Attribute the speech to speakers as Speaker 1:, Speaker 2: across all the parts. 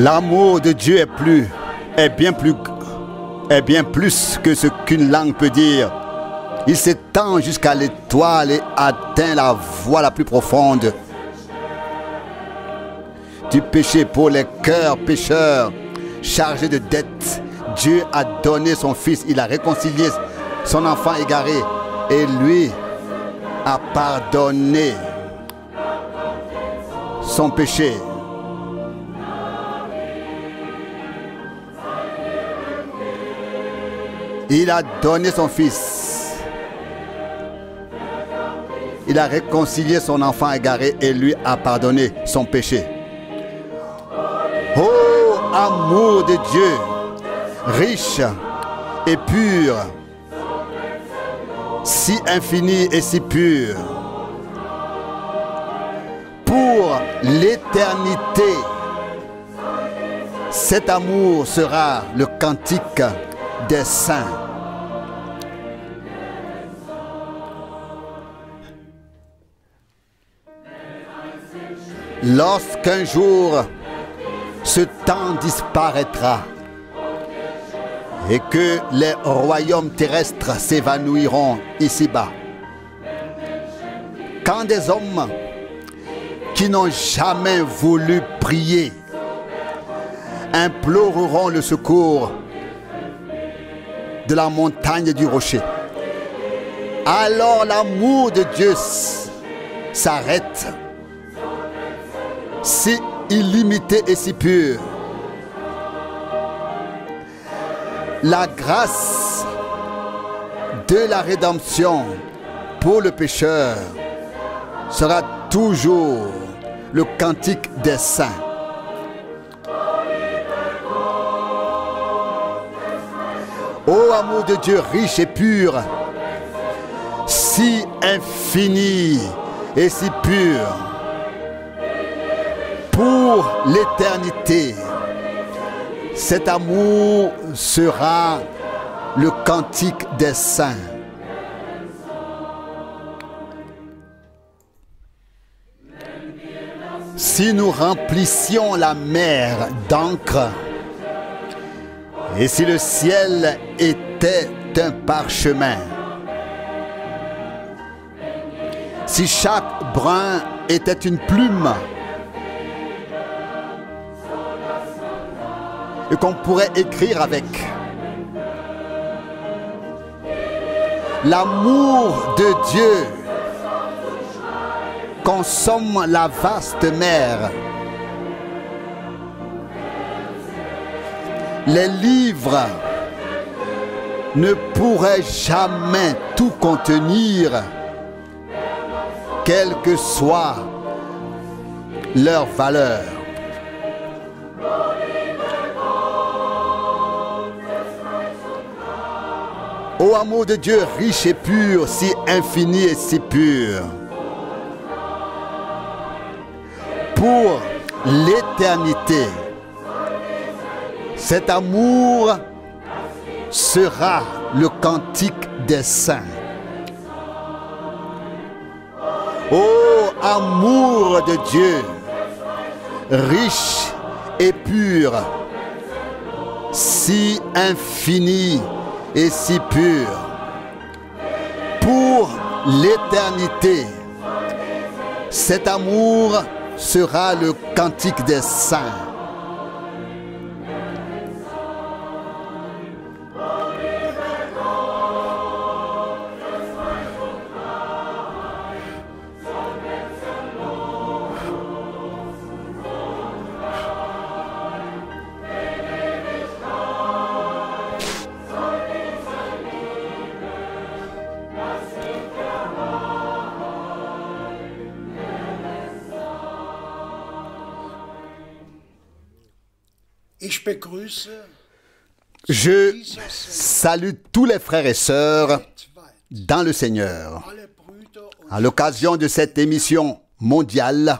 Speaker 1: L'amour de Dieu est bien plus que ce qu'une langue peut dire. Il s'étend jusqu'à l'étoile et atteint la voie la plus profonde du péché. Pour les cœurs pécheurs chargés de dettes, Dieu a donné son Fils. Il a réconcilié son enfant égaré et lui a pardonné son péché. Il a donné son Fils. Il a réconcilié son enfant égaré et lui a pardonné son péché. Oh, amour de Dieu, riche et pur, si infini et si pur, pour l'éternité. Cet amour sera le cantique des saints. Lorsqu'un jour ce temps disparaîtra et que les royaumes terrestres s'évanouiront ici-bas, quand des hommes qui n'ont jamais voulu prier imploreront le secours de la montagne du rocher, alors l'amour de Dieu s'arrête, si illimité et si pur. La grâce de la rédemption pour le pécheur sera toujours le cantique des saints. Ô amour de Dieu riche et pur, si infini et si pur, pour l'éternité, cet amour sera le cantique des saints. Si nous remplissions la mer d'encre, et si le ciel était un parchemin, si chaque brin était une plume, et qu'on pourrait écrire avec, l'amour de Dieu consomme la vaste mer. Les livres ne pourraient jamais tout contenir, quelle que soit leur valeur. Ô amour de Dieu riche et pur, si infini et si pur, pour l'éternité, cet amour sera le cantique des saints. Ô amour de Dieu, riche et pur, si infini et si pur, pour l'éternité, cet amour sera le cantique des saints. Je salue tous les frères et sœurs dans le Seigneur à l'occasion de cette émission mondiale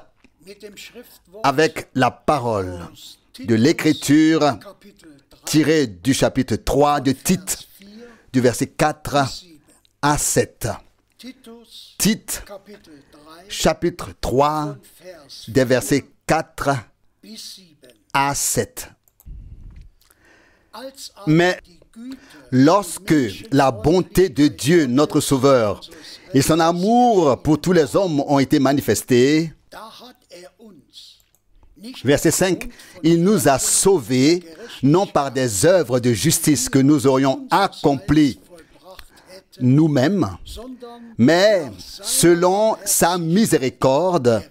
Speaker 1: avec la parole de l'Écriture tirée du chapitre 3 de Tite, du verset 4 à 7. Tite, chapitre 3, des versets 4 à 7. Mais lorsque la bonté de Dieu, notre Sauveur, et son amour pour tous les hommes ont été manifestés, verset 5, il nous a sauvés, non par des œuvres de justice que nous aurions accomplies nous-mêmes, mais selon sa miséricorde,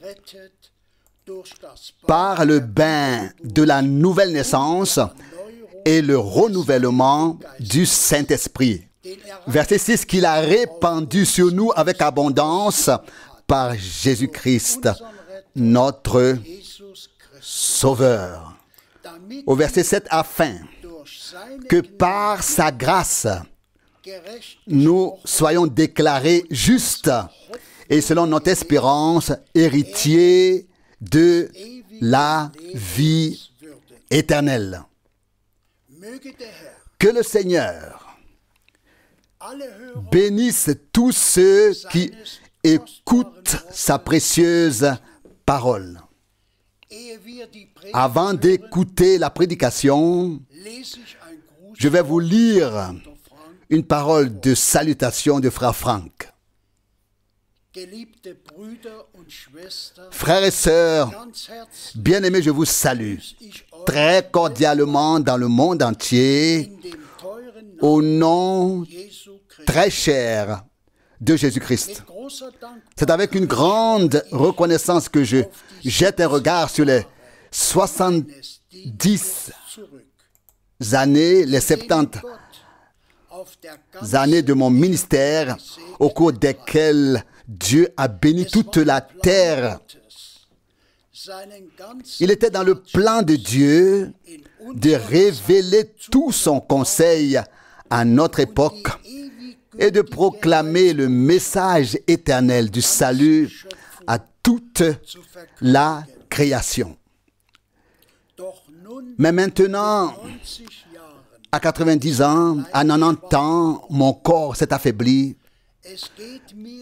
Speaker 1: par le bain de la nouvelle naissance et le renouvellement du Saint-Esprit. Verset 6, qu'il a répandu sur nous avec abondance par Jésus-Christ, notre Sauveur. Au verset 7, afin que par sa grâce, nous soyons déclarés justes et selon notre espérance, héritiers de la vie éternelle. Que le Seigneur bénisse tous ceux qui écoutent sa précieuse parole. Avant d'écouter la prédication, je vais vous lire une parole de salutation de frère Franck. Frères et sœurs, bien-aimés, je vous salue très cordialement dans le monde entier au nom très cher de Jésus-Christ. C'est avec une grande reconnaissance que je jette un regard sur les 70 années, les 70 années de mon ministère au cours desquelles Dieu a béni toute la terre. Il était dans le plan de Dieu de révéler tout son conseil à notre époque et de proclamer le message éternel du salut à toute la création. Mais maintenant, à 90 ans, à 90 ans, mon corps s'est affaibli.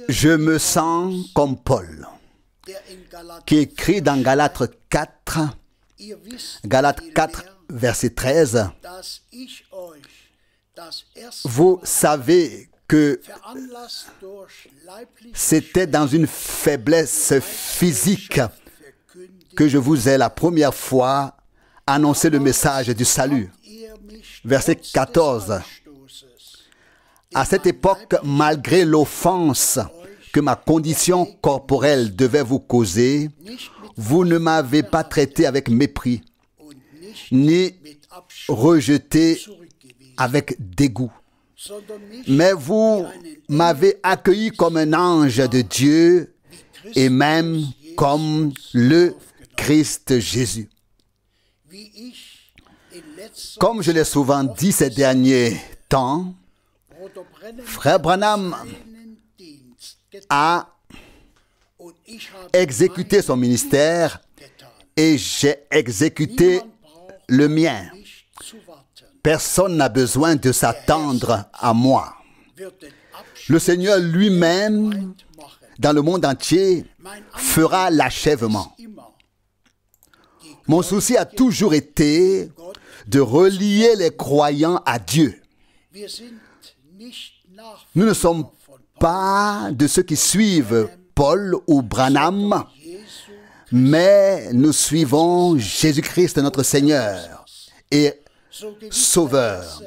Speaker 1: Je me sens comme Paul, qui écrit dans Galates 4, verset 13, vous savez que c'était dans une faiblesse physique que je vous ai la première fois annoncé le message du salut. Verset 14. À cette époque, malgré l'offense que ma condition corporelle devait vous causer, vous ne m'avez pas traité avec mépris, ni rejeté avec dégoût. Mais vous m'avez accueilli comme un ange de Dieu et même comme le Christ Jésus. Comme je l'ai souvent dit ces derniers temps, Frère Branham a exécuté son ministère et j'ai exécuté le mien. Personne n'a besoin de s'attendre à moi. Le Seigneur lui-même, dans le monde entier, fera l'achèvement. Mon souci a toujours été de relier les croyants à Dieu. Nous ne sommes pas de ceux qui suivent Paul ou Branham, mais nous suivons Jésus-Christ, notre Seigneur et Sauveur.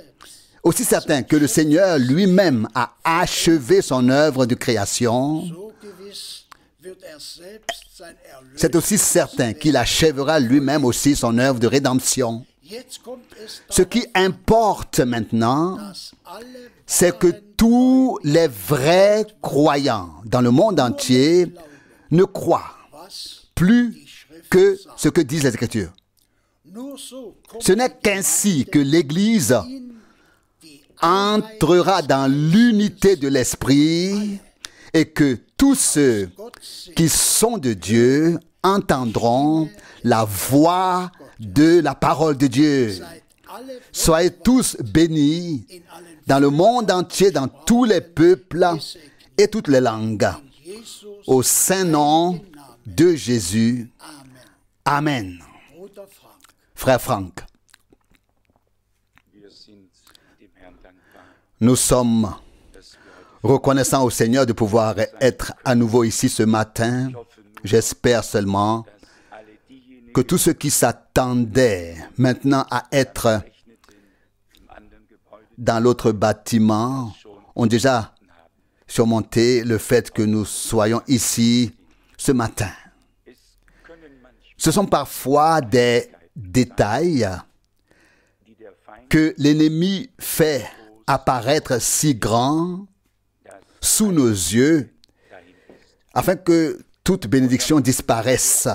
Speaker 1: Aussi certain que le Seigneur lui-même a achevé son œuvre de création, c'est aussi certain qu'il achèvera lui-même aussi son œuvre de rédemption. Ce qui importe maintenant, c'est que tous les vrais croyants dans le monde entier ne croient plus que ce que disent les Écritures. Ce n'est qu'ainsi que l'Église entrera dans l'unité de l'Esprit et que tous ceux qui sont de Dieu entendront la voix de la parole de Dieu. Soyez tous bénis dans le monde entier, dans tous les peuples et toutes les langues. Au saint nom de Jésus. Amen. frère Franck. Nous sommes reconnaissants au Seigneur de pouvoir être à nouveau ici ce matin. J'espère seulement que tous ceux qui s'attendaient maintenant à être dans l'autre bâtiment ont déjà surmonté le fait que nous soyons ici ce matin. Ce sont parfois des détails que l'ennemi fait apparaître si grands sous nos yeux afin que toute bénédiction disparaisse.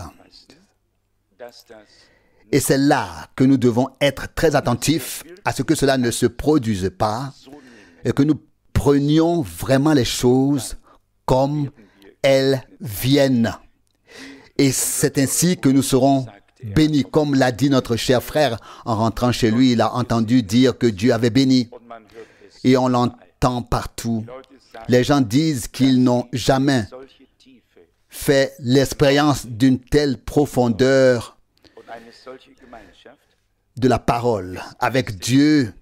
Speaker 1: Et c'est là que nous devons être très attentifs à ce que cela ne se produise pas et que nous prenions vraiment les choses comme elles viennent. Et c'est ainsi que nous serons bénis. Comme l'a dit notre cher frère en rentrant chez lui, il a entendu dire que Dieu avait béni. Et on l'entend partout. Les gens disent qu'ils n'ont jamais fait l'expérience d'une telle profondeur de la parole avec Dieu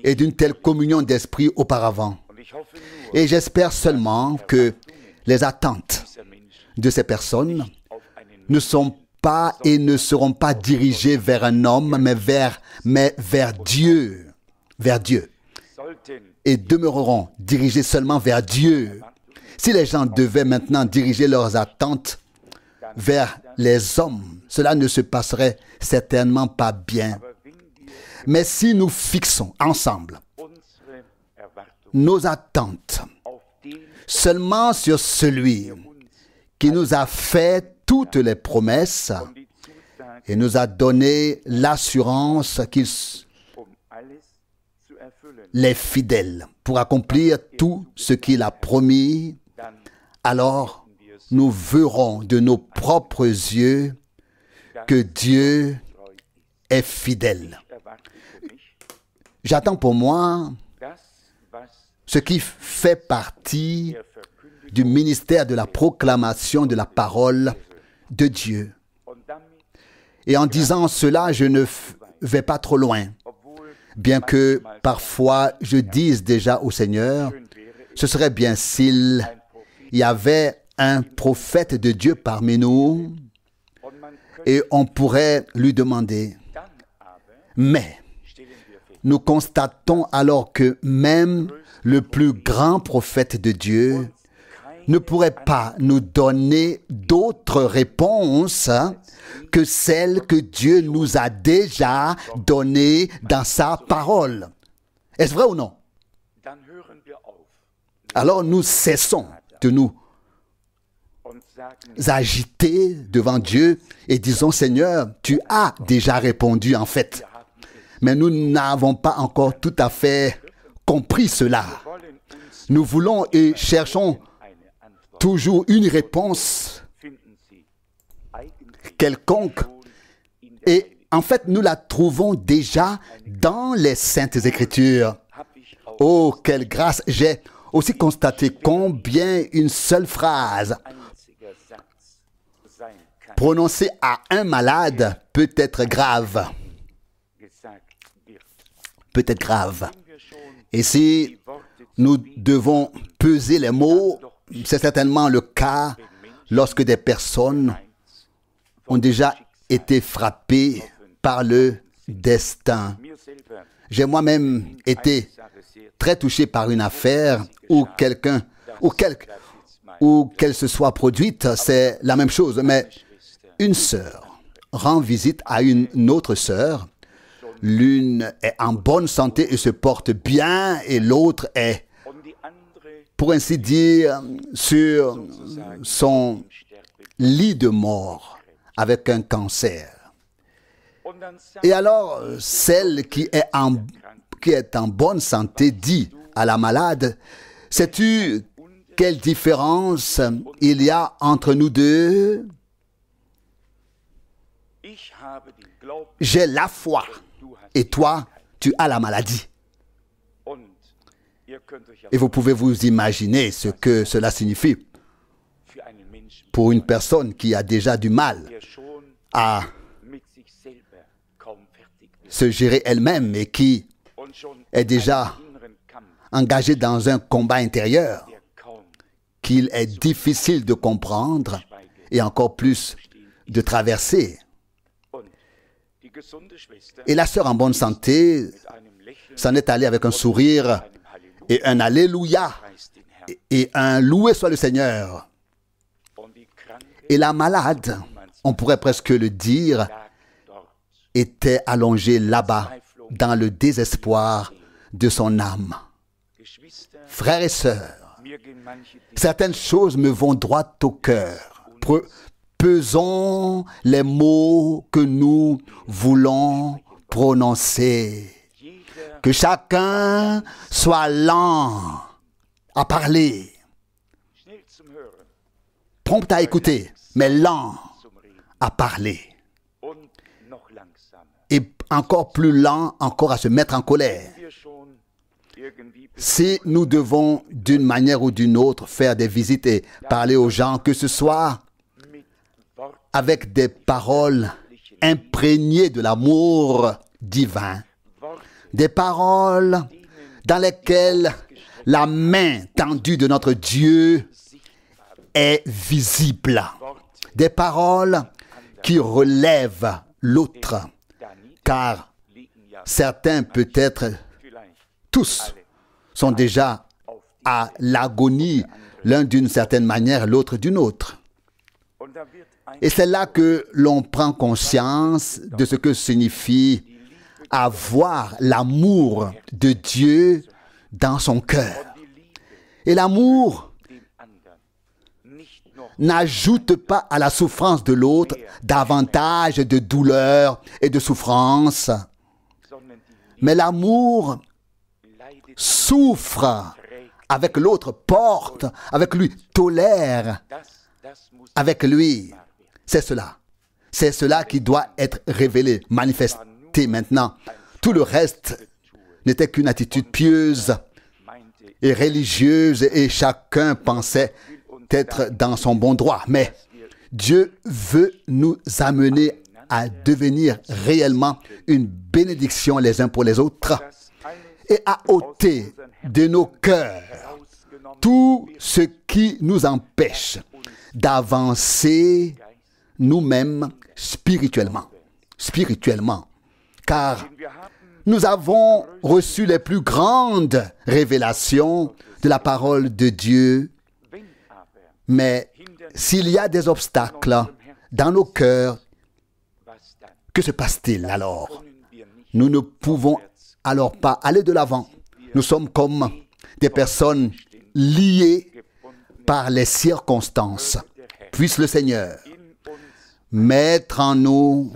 Speaker 1: et d'une telle communion d'esprit auparavant. Et j'espère seulement que les attentes de ces personnes ne sont pas et ne seront pas dirigées vers un homme, mais vers Dieu. Vers Dieu. Et demeureront dirigés seulement vers Dieu. Si les gens devaient maintenant diriger leurs attentes vers les hommes, cela ne se passerait certainement pas bien. Mais si nous fixons ensemble nos attentes seulement sur celui qui nous a fait toutes les promesses et nous a donné l'assurance qu'il est fidèle pour accomplir tout ce qu'il a promis, alors nous verrons de nos propres yeux que Dieu est fidèle. J'attends pour moi ce qui fait partie du ministère de la proclamation de la parole de Dieu. Et en disant cela, je ne vais pas trop loin. Bien que parfois je dise déjà au Seigneur, ce serait bien s'il y avait un prophète de Dieu parmi nous et on pourrait lui demander. Mais nous constatons alors que même le plus grand prophète de Dieu ne pourrait pas nous donner d'autres réponses que celles que Dieu nous a déjà données dans sa parole. Est-ce vrai ou non? Alors nous cessons de nous agiter devant Dieu et disons, Seigneur, tu as déjà répondu en fait. Mais nous n'avons pas encore tout à fait compris cela. Nous voulons et cherchons toujours une réponse quelconque. Et en fait, nous la trouvons déjà dans les Saintes Écritures. Oh, quelle grâce! J'ai aussi constaté combien une seule phrase prononcée à un malade peut être grave. Peut être grave. Et si nous devons peser les mots, c'est certainement le cas lorsque des personnes ont déjà été frappées par le destin. J'ai moi-même été très touché par une affaire où qu'elle se soit produite, c'est la même chose. Mais une sœur rend visite à une autre sœur. L'une est en bonne santé et se porte bien et l'autre est, pour ainsi dire, sur son lit de mort avec un cancer. Et alors, celle qui est en bonne santé dit à la malade, « Sais-tu quelle différence il y a entre nous deux? J'ai la foi et toi, tu as la maladie. » Et vous pouvez vous imaginer ce que cela signifie pour une personne qui a déjà du mal à se gérer elle-même et qui est déjà engagée dans un combat intérieur qu'il est difficile de comprendre et encore plus de traverser. Et la sœur en bonne santé s'en est allée avec un sourire et un Alléluia et un loué soit le Seigneur. Et la malade, on pourrait presque le dire, était allongée là-bas dans le désespoir de son âme. Frères et sœurs, certaines choses me vont droit au cœur. Pesons les mots que nous voulons prononcer. Que chacun soit lent à parler, prompt à écouter, mais lent à parler. Et encore plus lent encore à se mettre en colère. Si nous devons d'une manière ou d'une autre faire des visites et parler aux gens, que ce soit avec des paroles imprégnées de l'amour divin, des paroles dans lesquelles la main tendue de notre Dieu est visible, des paroles qui relèvent l'autre, car certains, peut-être tous, sont déjà à l'agonie, l'un d'une certaine manière, l'autre d'une autre. Et c'est là que l'on prend conscience de ce que signifie avoir l'amour de Dieu dans son cœur. Et l'amour n'ajoute pas à la souffrance de l'autre davantage de douleur et de souffrance. Mais l'amour souffre avec l'autre, porte avec lui, tolère avec lui. C'est cela. C'est cela qui doit être révélé, manifesté maintenant. Tout le reste n'était qu'une attitude pieuse et religieuse et chacun pensait être dans son bon droit. Mais Dieu veut nous amener à devenir réellement une bénédiction les uns pour les autres et à ôter de nos cœurs tout ce qui nous empêche d'avancer nous-mêmes spirituellement. Car nous avons reçu les plus grandes révélations de la parole de Dieu. Mais s'il y a des obstacles dans nos cœurs, que se passe-t-il alors? Nous ne pouvons alors pas aller de l'avant. Nous sommes comme des personnes liées par les circonstances. Puisse le Seigneur mettre en nous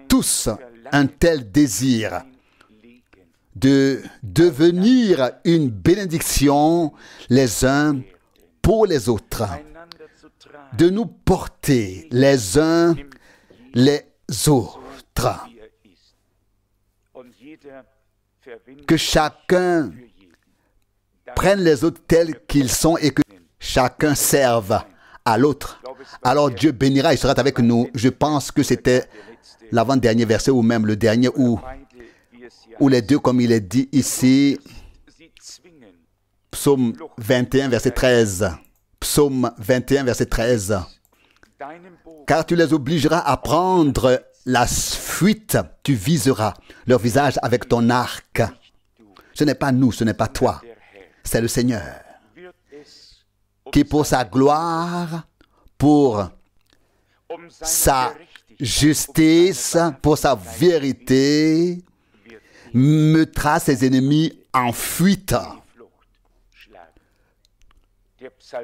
Speaker 1: tous un tel désir de devenir une bénédiction les uns pour les autres, de nous porter les uns les autres. Que chacun prenne les autres tels qu'ils sont et que chacun serve à l'autre. Alors Dieu bénira, il sera avec nous. Je pense que c'était l'avant-dernier verset ou même le dernier où les deux, comme il est dit ici, Psaume 21, verset 13. Psaume 21, verset 13. Car tu les obligeras à prendre la fuite, tu viseras leur visage avec ton arc. Ce n'est pas nous, ce n'est pas toi, c'est le Seigneur qui, pour sa gloire, pour sa justice, pour sa vérité, mettra ses ennemis en fuite.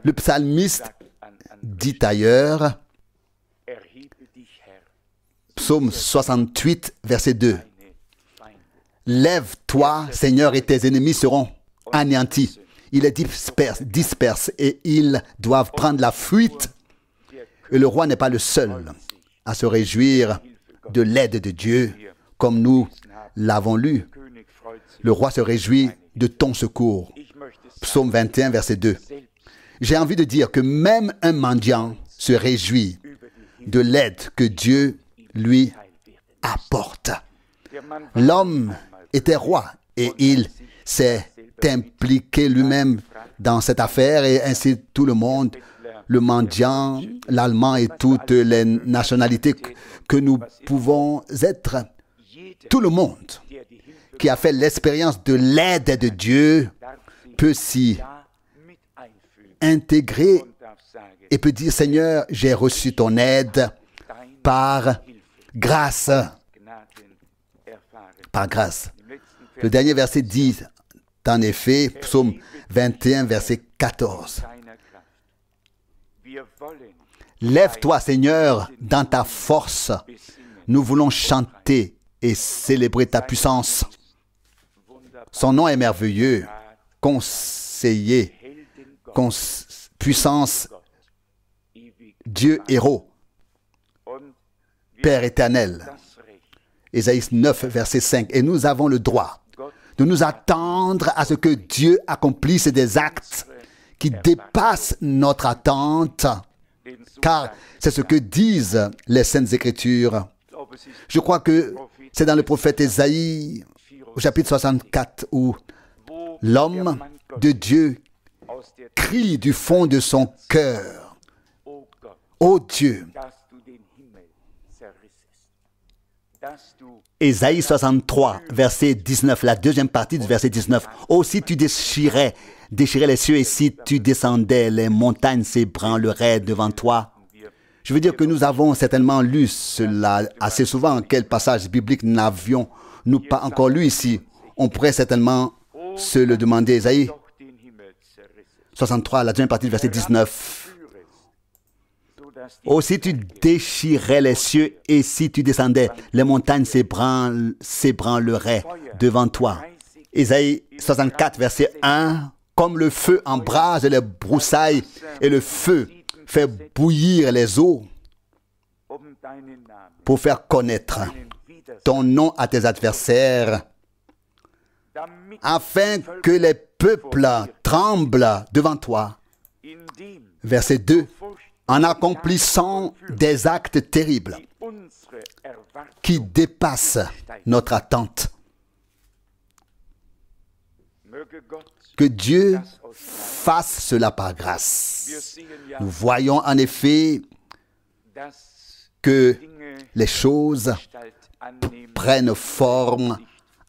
Speaker 1: Le psalmiste dit ailleurs, Psaume 68, verset 2, « Lève-toi, Seigneur, et tes ennemis seront anéantis. » Il les disperse et ils doivent prendre la fuite. Et le roi n'est pas le seul à se réjouir de l'aide de Dieu, comme nous l'avons lu. Le roi se réjouit de ton secours. Psaume 21, verset 2. J'ai envie de dire que même un mendiant se réjouit de l'aide que Dieu lui apporte. L'homme était roi et il s'est impliqué lui-même dans cette affaire et ainsi tout le monde, le mendiant, l'allemand et toutes les nationalités que nous pouvons être, tout le monde qui a fait l'expérience de l'aide de Dieu peut s'y intégrer et peut dire, Seigneur, j'ai reçu ton aide par grâce. Par grâce. Le dernier verset dit, en effet, psaume 21, verset 14. Lève-toi, Seigneur, dans ta force. Nous voulons chanter et célébrer ta puissance. Son nom est merveilleux, conseiller, puissance, Dieu héros, Père éternel. Ésaïe 9, verset 5. Et nous avons le droit de nous attendre à ce que Dieu accomplisse des actes qui dépassent notre attente, car c'est ce que disent les Saintes Écritures. Je crois que c'est dans le prophète Ésaïe, au chapitre 64, où l'homme de Dieu crie du fond de son cœur, « Ô Dieu !» Ésaïe 63, verset 19, la deuxième partie du verset 19. « Oh, si tu déchirais les cieux et si tu descendais, les montagnes s'ébranleraient devant toi. » Je veux dire que nous avons certainement lu cela assez souvent. Quel passage biblique n'avions-nous pas encore lu ici? On pourrait certainement se le demander. Ésaïe 63, la deuxième partie du verset 19. « Oh, si tu déchirais les cieux et si tu descendais, les montagnes s'ébranleraient devant toi. » Ésaïe 64, verset 1. « Comme le feu embrase les broussailles et le feu fait bouillir les eaux pour faire connaître ton nom à tes adversaires, afin que les peuples tremblent devant toi. » Verset 2. En accomplissant des actes terribles qui dépassent notre attente. Que Dieu fasse cela par grâce. Nous voyons en effet que les choses prennent forme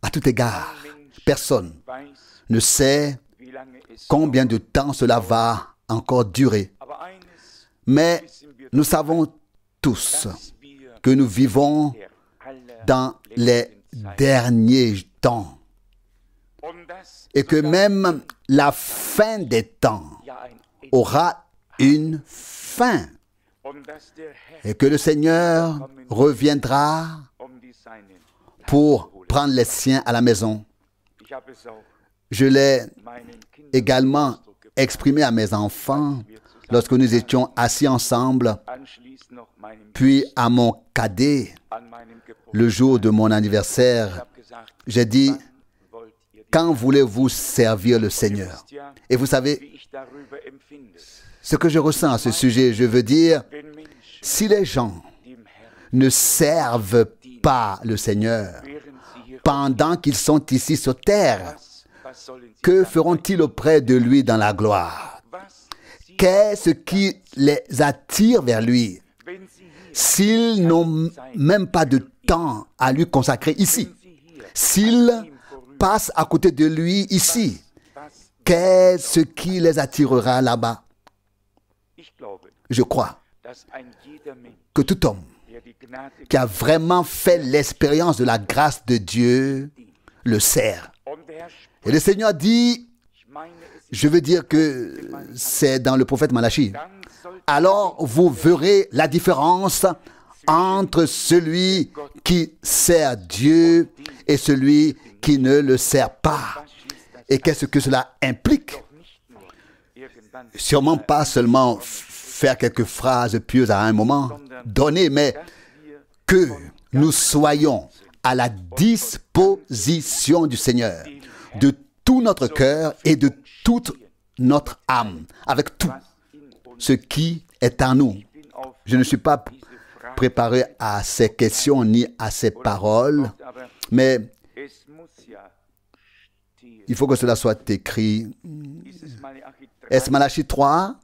Speaker 1: à tout égard. Personne ne sait combien de temps cela va encore durer. Mais nous savons tous que nous vivons dans les derniers temps et que même la fin des temps aura une fin et que le Seigneur reviendra pour prendre les siens à la maison. Je l'ai également exprimé à mes enfants lorsque nous étions assis ensemble, puis à mon cadet, le jour de mon anniversaire, j'ai dit, quand voulez-vous servir le Seigneur? Et vous savez, ce que je ressens à ce sujet, je veux dire, si les gens ne servent pas le Seigneur pendant qu'ils sont ici sur terre, que feront-ils auprès de lui dans la gloire? Qu'est-ce qui les attire vers lui s'ils n'ont même pas de temps à lui consacrer ici? S'ils passent à côté de lui ici, qu'est-ce qui les attirera là-bas? Je crois que tout homme qui a vraiment fait l'expérience de la grâce de Dieu le sert. Et le Seigneur dit, je veux dire que c'est dans le prophète Malachi, alors vous verrez la différence entre celui qui sert Dieu et celui qui ne le sert pas. Et qu'est-ce que cela implique? Sûrement pas seulement faire quelques phrases pieuses à un moment donné, mais que nous soyons à la disposition du Seigneur, de tout notre cœur et de toute notre âme, avec tout ce qui est en nous. Je ne suis pas préparé à ces questions ni à ces paroles, mais il faut que cela soit écrit. Est-ce Malachie 3,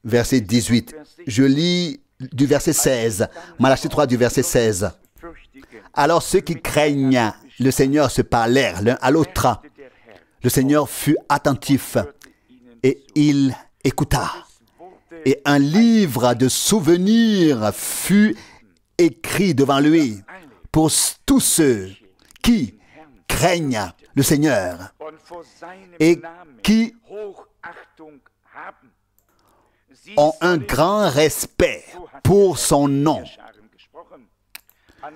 Speaker 1: verset 18? Je lis du verset 16. Malachie 3 du verset 16. Alors ceux qui craignent le Seigneur se parlèrent l'un à l'autre. Le Seigneur fut attentif et il écouta. Et un livre de souvenirs fut écrit devant lui pour tous ceux qui craignent le Seigneur et qui ont un grand respect pour son nom.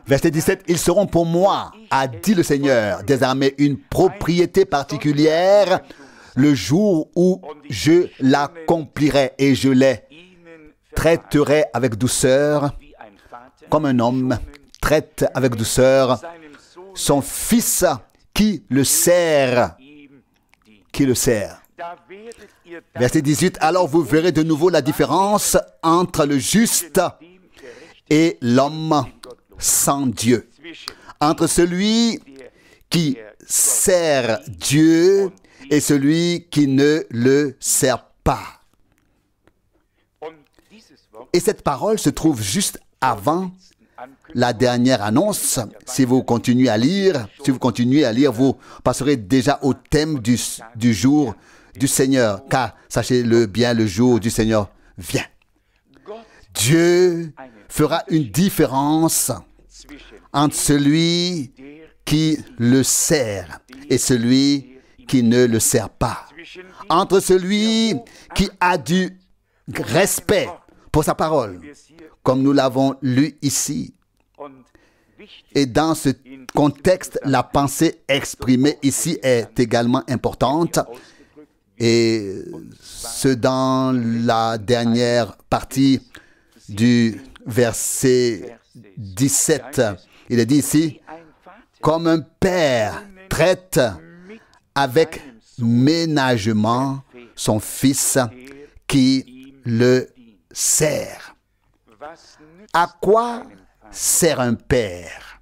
Speaker 1: Verset 17, ils seront pour moi, a dit le Seigneur, des armées, une propriété particulière, le jour où je l'accomplirai et je les traiterai avec douceur, comme un homme traite avec douceur son fils qui le sert. Qui le sert. Verset 18, alors vous verrez de nouveau la différence entre le juste et l'homme sans Dieu, entre celui qui sert Dieu et celui qui ne le sert pas. Et cette parole se trouve juste avant la dernière annonce. Si vous continuez à lire, vous passerez déjà au thème du jour du Seigneur, car sachez-le bien, le jour du Seigneur vient. Dieu fera une différence entre celui qui le sert et celui qui ne le sert pas. Entre celui qui a du respect pour sa parole, comme nous l'avons lu ici. Et dans ce contexte, la pensée exprimée ici est également importante. Et ce dans la dernière partie du verset 17. Il est dit ici, comme un père traite avec ménagement son fils qui le sert. À quoi sert un père,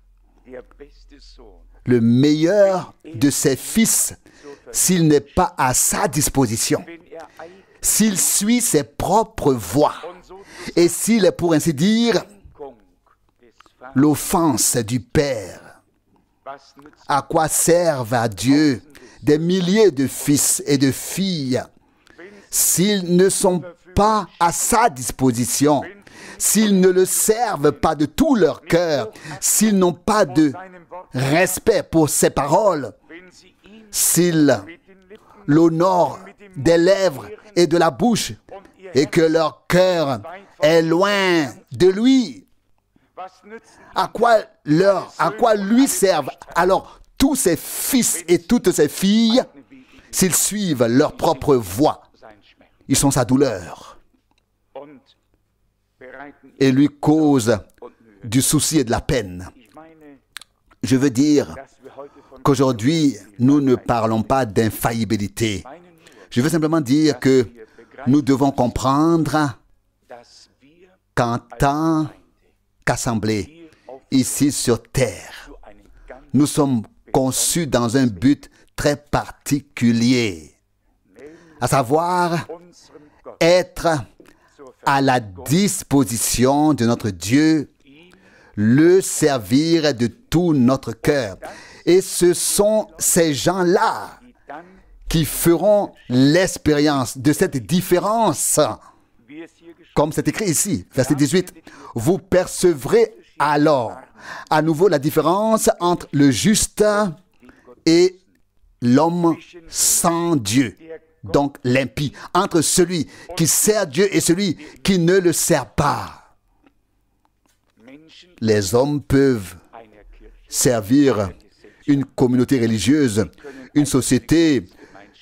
Speaker 1: le meilleur de ses fils, s'il n'est pas à sa disposition, s'il suit ses propres voies et s'il est, pour ainsi dire, l'offense du père? À quoi servent à Dieu des milliers de fils et de filles s'ils ne sont pas à sa disposition, s'ils ne le servent pas de tout leur cœur, s'ils n'ont pas de respect pour ses paroles, s'ils l'honorent des lèvres et de la bouche et que leur cœur est loin de lui? À quoi lui servent alors tous ses fils et toutes ses filles s'ils suivent leur propre voie? Ils sont sa douleur et lui causent du souci et de la peine. Je veux dire qu'aujourd'hui, nous ne parlons pas d'infaillibilité. Je veux simplement dire que nous devons comprendre qu'en tant qu'assemblée, ici sur terre, nous sommes conçus dans un but très particulier, à savoir être à la disposition de notre Dieu, le servir de tout notre cœur. Et ce sont ces gens-là qui feront l'expérience de cette différence. Comme c'est écrit ici, verset 18, vous percevrez alors à nouveau la différence entre le juste et l'homme sans Dieu, donc l'impie, entre celui qui sert Dieu et celui qui ne le sert pas. Les hommes peuvent servir une communauté religieuse, une société,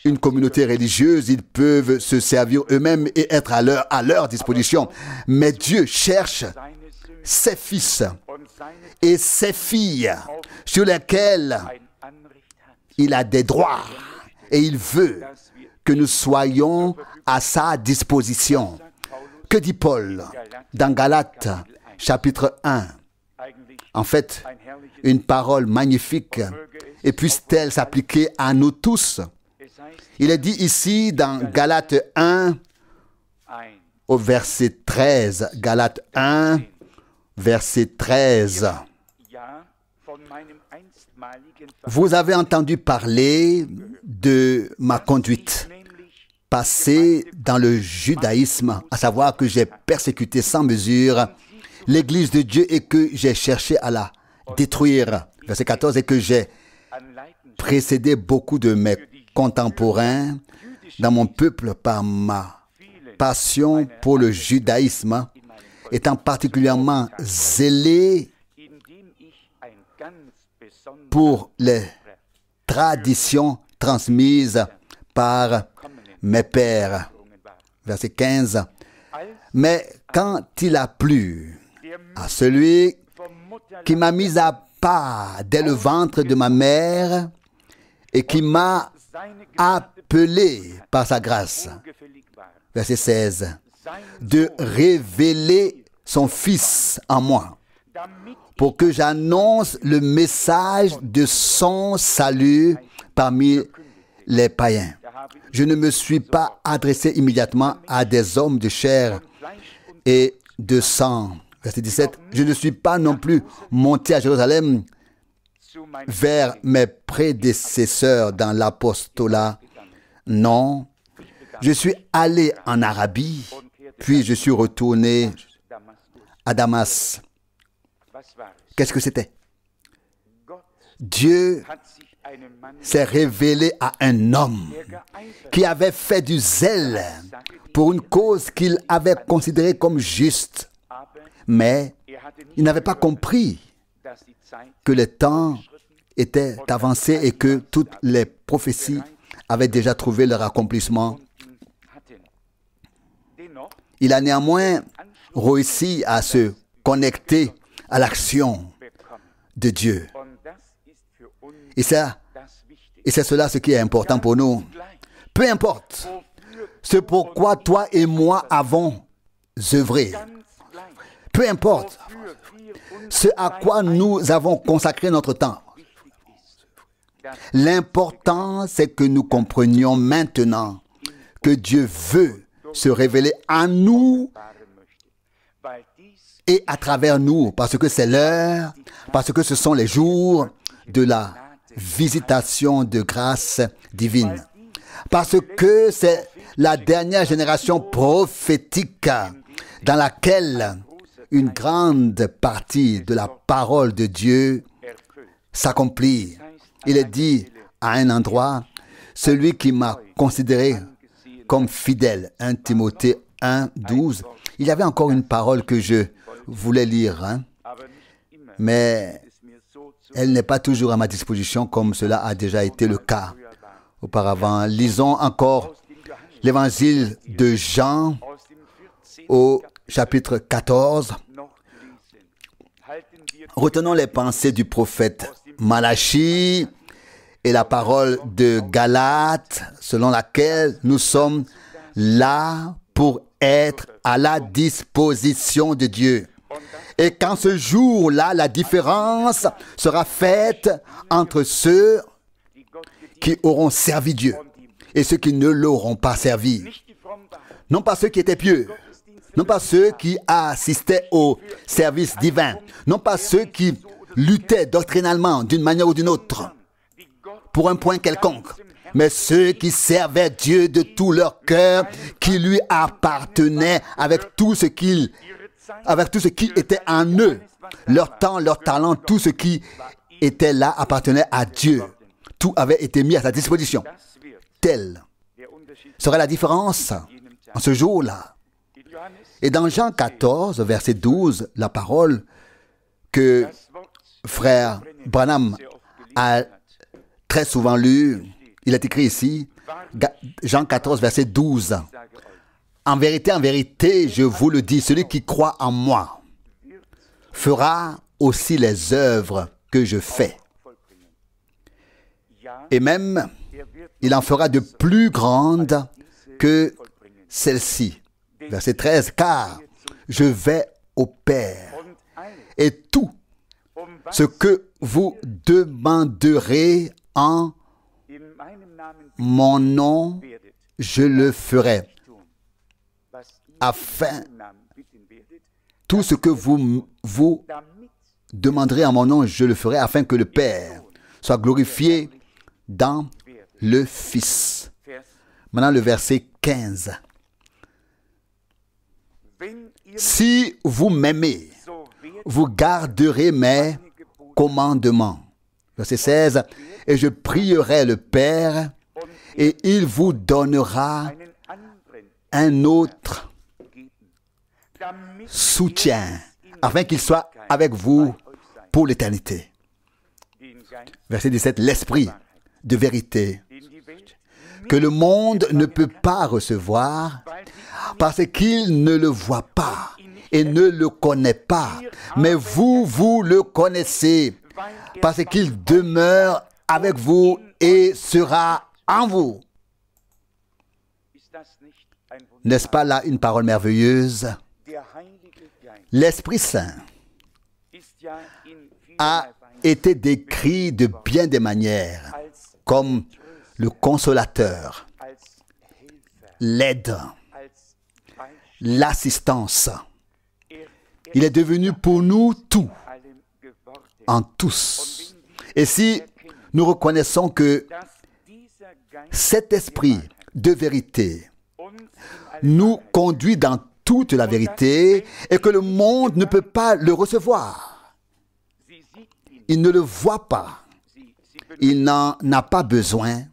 Speaker 1: une communauté religieuse, ils peuvent se servir eux-mêmes et être à leur disposition. Mais Dieu cherche ses fils et ses filles sur lesquels il a des droits et il veut que nous soyons à sa disposition. Que dit Paul dans Galates chapitre 1. En fait, une parole magnifique. Et puisse-t-elle s'appliquer à nous tous? Il est dit ici dans Galates 1, au verset 13. Galates 1, verset 13. Vous avez entendu parler de ma conduite passée dans le judaïsme, à savoir que j'ai persécuté sans mesure l'Église de Dieu et que j'ai cherché à la détruire. Verset 14, et que j'ai précédé beaucoup de mes contemporains dans mon peuple par ma passion pour le judaïsme, étant particulièrement zélé pour les traditions transmises par mes pères. Verset 15. Mais quand il a plu à celui qui m'a mis à part dès le ventre de ma mère et qui m'a appelé par sa grâce. Verset 16. De révéler son Fils en moi, pour que j'annonce le message de son salut parmi les païens. Je ne me suis pas adressé immédiatement à des hommes de chair et de sang. Verset 17. Je ne suis pas non plus monté à Jérusalem vers mes prédécesseurs dans l'apostolat. Non, je suis allé en Arabie, puis je suis retourné à Damas. Qu'est-ce que c'était? Dieu s'est révélé à un homme qui avait fait du zèle pour une cause qu'il avait considérée comme juste. Mais il n'avait pas compris que le temps était avancé et que toutes les prophéties avaient déjà trouvé leur accomplissement. Il a néanmoins réussi à se connecter à l'action de Dieu. Et c'est cela ce qui est important pour nous. Peu importe ce pourquoi toi et moi avons œuvré. Peu importe ce à quoi nous avons consacré notre temps. L'important, c'est que nous comprenions maintenant que Dieu veut se révéler à nous et à travers nous, parce que c'est l'heure, parce que ce sont les jours de la visitation de grâce divine. Parce que c'est la dernière génération prophétique dans laquelle une grande partie de la parole de Dieu s'accomplit. Il est dit à un endroit, celui qui m'a considéré comme fidèle. 1 Timothée 1, 12. Il y avait encore une parole que je voulais lire, mais elle n'est pas toujours à ma disposition comme cela a déjà été le cas auparavant. Lisons encore l'évangile de Jean au chapitre 14. Retenons les pensées du prophète Malachie et la parole de Galates, selon laquelle nous sommes là pour être à la disposition de Dieu. Et quand ce jour-là, la différence sera faite entre ceux qui auront servi Dieu et ceux qui ne l'auront pas servi. Non pas ceux qui étaient pieux, non pas ceux qui assistaient au service divin, non pas ceux qui luttaient doctrinalement d'une manière ou d'une autre pour un point quelconque, mais ceux qui servaient Dieu de tout leur cœur, qui lui appartenaient avec tout ce qui était en eux, leur temps, leur talent, tout ce qui était là appartenait à Dieu. Tout avait été mis à sa disposition. Telle serait la différence en ce jour-là. Et dans Jean 14, verset 12, la parole que frère Branham a très souvent lue, il est écrit ici, Jean 14, verset 12. En vérité, je vous le dis, celui qui croit en moi fera aussi les œuvres que je fais. Et même, il en fera de plus grandes que celle-ci. Verset 13, car je vais au Père Et tout ce que vous demanderez en mon nom, je le ferai. Afin, tout ce que vous demanderez en mon nom, je le ferai, afin que le Père soit glorifié dans le Fils. Maintenant, le verset 15. Si vous m'aimez, vous garderez mes commandements. Verset 16. Et je prierai le Père, et il vous donnera un autre soutien, afin qu'il soit avec vous pour l'éternité. Verset 17. L'Esprit de vérité, que le monde ne peut pas recevoir, parce qu'il ne le voit pas et ne le connaît pas. Mais vous, vous le connaissez, parce qu'il demeure avec vous et sera en vous. N'est-ce pas là une parole merveilleuse? L'Esprit Saint a été décrit de bien des manières, comme le consolateur, l'aide, l'assistance. Il est devenu pour nous tout, en tous. Et si nous reconnaissons que cet esprit de vérité nous conduit dans toute la vérité et que le monde ne peut pas le recevoir, il ne le voit pas, il n'en a pas besoin.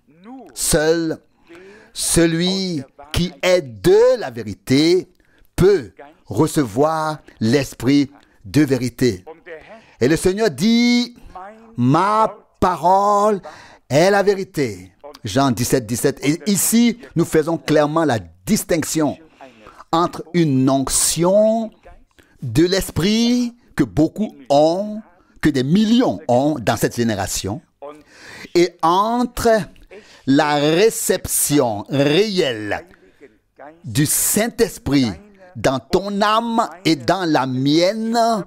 Speaker 1: Seul celui qui est de la vérité peut recevoir l'esprit de vérité. Et le Seigneur dit, ma parole est la vérité. Jean 17, 17. Et ici, nous faisons clairement la distinction entre une onction de l'esprit que beaucoup ont, que des millions ont dans cette génération, et entre la réception réelle du Saint-Esprit dans ton âme et dans la mienne,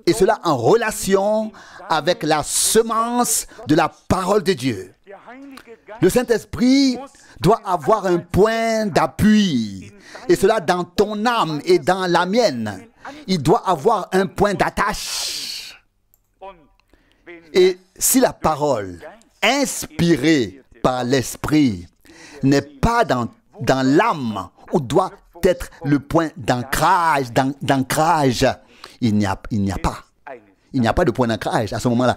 Speaker 1: et cela en relation avec la semence de la parole de Dieu. Le Saint-Esprit doit avoir un point d'appui, et cela dans ton âme et dans la mienne. Il doit avoir un point d'attache. Et si la parole inspirée par l'Esprit n'est pas dans l'âme, où doit être le point d'ancrage, il n'y a pas. Il n'y a pas de point d'ancrage à ce moment-là.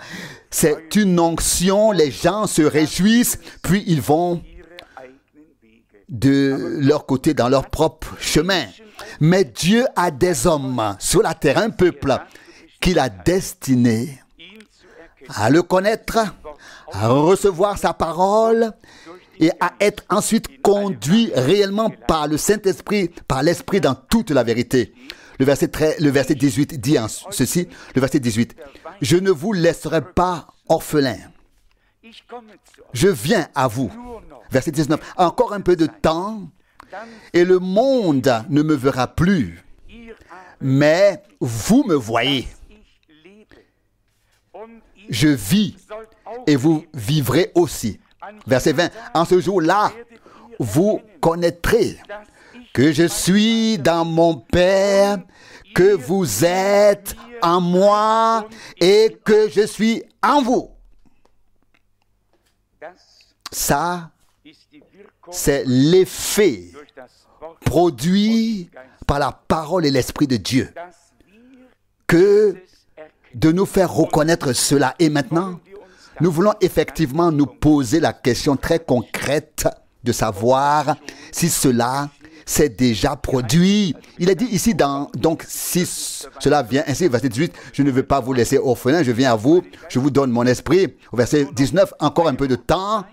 Speaker 1: C'est une onction, les gens se réjouissent, puis ils vont de leur côté dans leur propre chemin. Mais Dieu a des hommes sur la terre, un peuple qu'il a destiné à le connaître, à recevoir sa parole et à être ensuite conduit réellement par le Saint-Esprit, par l'Esprit dans toute la vérité. Le verset 18 dit ceci, le verset 18, « Je ne vous laisserai pas orphelins. Je viens à vous. » Verset 19, « Encore un peu de temps, et le monde ne me verra plus, mais vous me voyez. Je vis, et vous vivrez aussi. » Verset 20, « En ce jour-là, vous connaîtrez que je suis dans mon Père, que vous êtes en moi et que je suis en vous. » Ça, c'est l'effet produit par la parole et l'Esprit de Dieu, que de nous faire reconnaître cela. Et maintenant, nous voulons effectivement nous poser la question très concrète de savoir si cela s'est déjà produit. Il est dit ici, donc si cela vient ainsi, verset 18, « Je ne veux pas vous laisser orphelins, je viens à vous, je vous donne mon esprit. » Au verset 19, « Encore un peu de temps,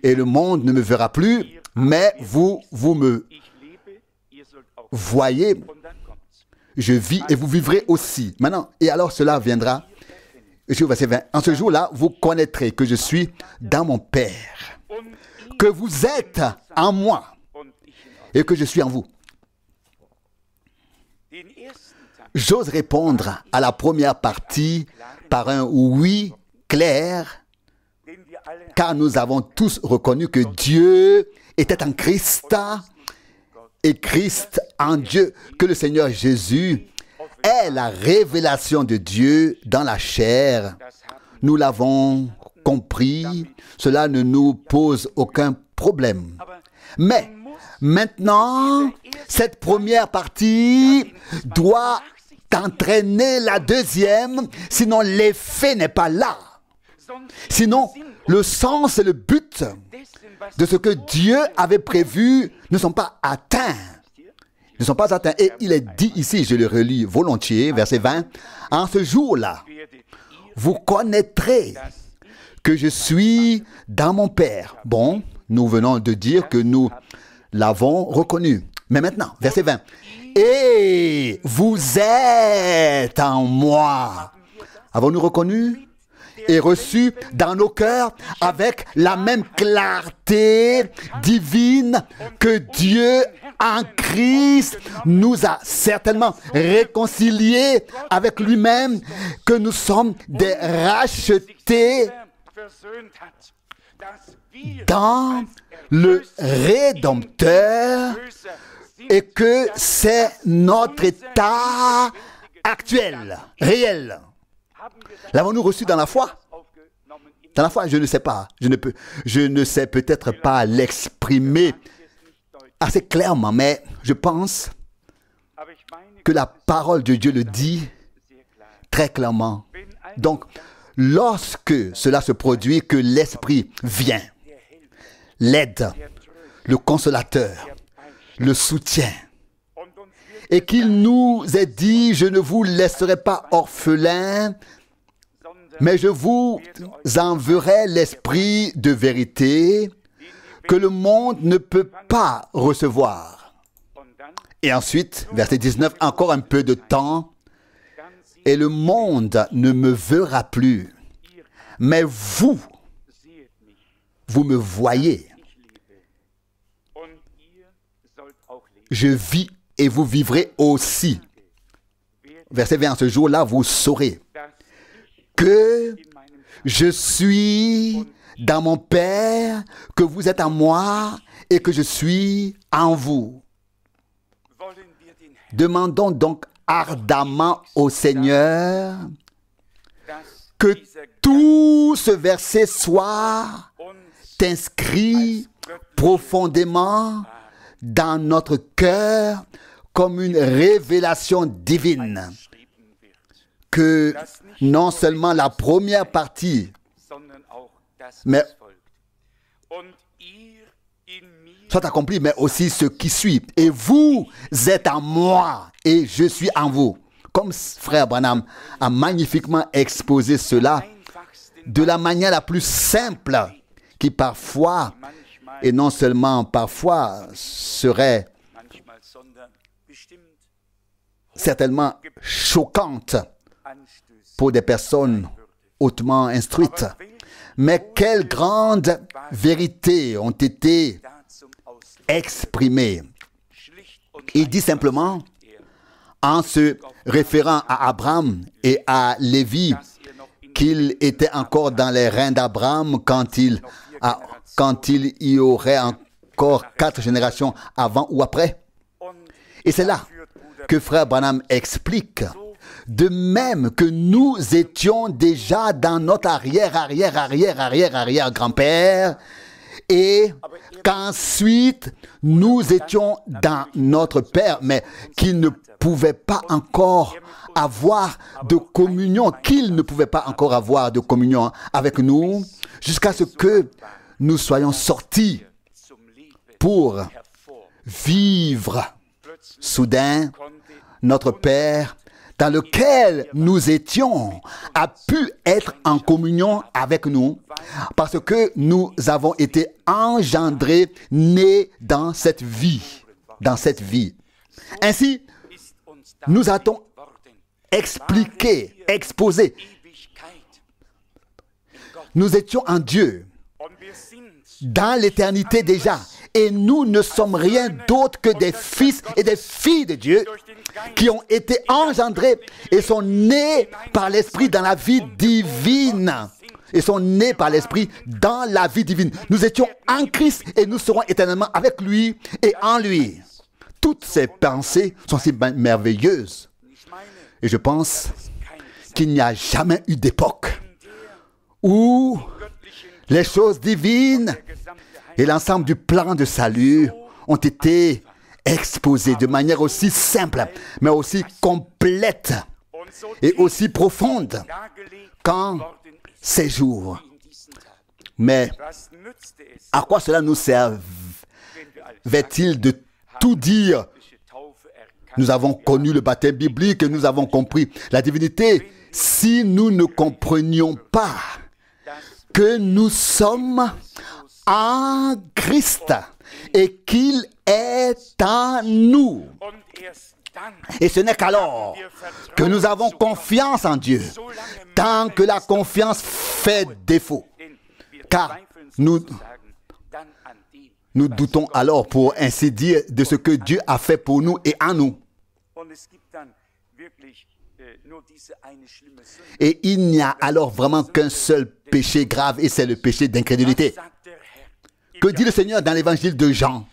Speaker 1: et le monde ne me verra plus, mais vous me voyez, je vis et vous vivrez aussi. » Maintenant, et alors cela viendra, verset 20, « En ce jour-là, vous connaîtrez que je suis dans mon Père, que vous êtes en moi, et que je suis en vous. » j'ose répondre à la première partie par un oui clair, car nous avons tous reconnu que Dieu était en Christ et Christ en Dieu, que le Seigneur Jésus est la révélation de Dieu dans la chair. Nous l'avons compris, cela ne nous pose aucun problème. Mais maintenant, cette première partie doit entraîner la deuxième, sinon l'effet n'est pas là. Sinon, le sens et le but de ce que Dieu avait prévu ne sont pas atteints. Ne sont pas atteints. Et il est dit ici, je le relis volontiers, verset 20, « En ce jour-là, vous connaîtrez que je suis dans mon Père. » Bon, nous venons de dire que nous l'avons reconnu. Mais maintenant, verset 20, « Et vous êtes en moi. » Avons-nous reconnu et reçu dans nos cœurs avec la même clarté divine que Dieu en Christ nous a certainement réconciliés avec lui-même, que nous sommes des rachetés dans le Rédempteur et que c'est notre état actuel, réel. L'avons-nous reçu dans la foi? Dans la foi, je ne sais pas. Je ne sais peut-être pas l'exprimer assez clairement, mais je pense que la parole de Dieu le dit très clairement. Donc, lorsque cela se produit, que l'Esprit vient, l'aide, le consolateur, le soutien, et qu'il nous ait dit, je ne vous laisserai pas orphelins, mais je vous enverrai l'Esprit de vérité que le monde ne peut pas recevoir. Et ensuite, verset 19, encore un peu de temps, et le monde ne me verra plus. Mais vous, vous me voyez. Je vis et vous vivrez aussi. Verset 20, ce jour-là, vous saurez que je suis dans mon Père, que vous êtes en moi et que je suis en vous. Demandons donc ardemment au Seigneur que tout ce verset soit inscrit profondément dans notre cœur comme une révélation divine. Que non seulement la première partie, mais soit accompli, mais aussi ce qui suit. Et vous êtes en moi et je suis en vous. Comme frère Branham a magnifiquement exposé cela de la manière la plus simple, qui parfois, et non seulement parfois, serait certainement choquante pour des personnes hautement instruites. Mais quelles grandes vérités ont été exprimées. Il dit simplement, en se référant à Abraham et à Lévi, qu'il était encore dans les reins d'Abraham quand il y aurait encore 4 générations avant ou après. Et c'est là que frère Branham explique, de même que nous étions déjà dans notre arrière-grand-père, et qu'ensuite nous étions dans notre Père, mais qu'il ne pouvait pas encore avoir de communion, avec nous, jusqu'à ce que nous soyons sortis pour vivre. Soudain, notre Père, dans lequel nous étions, a pu être en communion avec nous parce que nous avons été engendrés, nés dans cette vie. Ainsi, nous a-t-on exposé. Nous étions en Dieu, dans l'éternité déjà, Et nous ne sommes rien d'autre que des fils et des filles de Dieu qui ont été engendrés et sont nés par l'Esprit dans la vie divine. Et sont nés par l'Esprit dans la vie divine. Nous étions en Christ et nous serons éternellement avec lui et en lui. Toutes ces pensées sont si merveilleuses. Et je pense qu'il n'y a jamais eu d'époque où les choses divines et l'ensemble du plan de salut ont été exposés de manière aussi simple, mais aussi complète et aussi profonde qu'en ces jours. Mais à quoi cela nous servait-il de tout dire? Nous avons connu le baptême biblique, nous avons compris la divinité, si nous ne comprenions pas que nous sommes en Christ et qu'il est en nous. Et ce n'est qu'alors que nous avons confiance en Dieu, tant que la confiance fait défaut. Car nous doutons alors, pour ainsi dire, de ce que Dieu a fait pour nous et en nous. Et il n'y a alors vraiment qu'un seul péché grave, et c'est le péché d'incrédulité. Que dit le Seigneur dans l'évangile de Jean?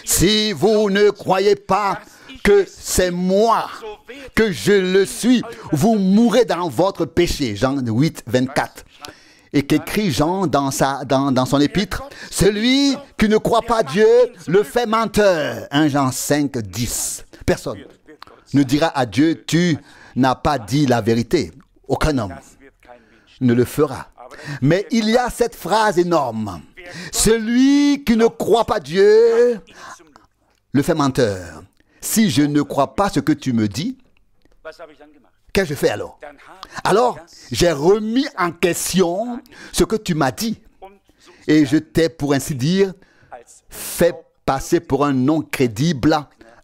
Speaker 1: Si vous ne croyez pas que c'est moi, que je le suis, vous mourrez dans votre péché. Jean 8, 24. Et qu'écrit Jean dans son épître, celui qui ne croit pas Dieu le fait menteur. 1 Jean 5, 10. Personne ne dira à Dieu, tu n'as pas dit la vérité. Aucun homme ne le fera. Mais il y a cette phrase énorme. Celui qui ne croit pas Dieu le fait menteur. Si je ne crois pas ce que tu me dis, qu'est-ce que je fais alors? Alors, j'ai remis en question ce que tu m'as dit. Et je t'ai, pour ainsi dire, fait passer pour un non crédible,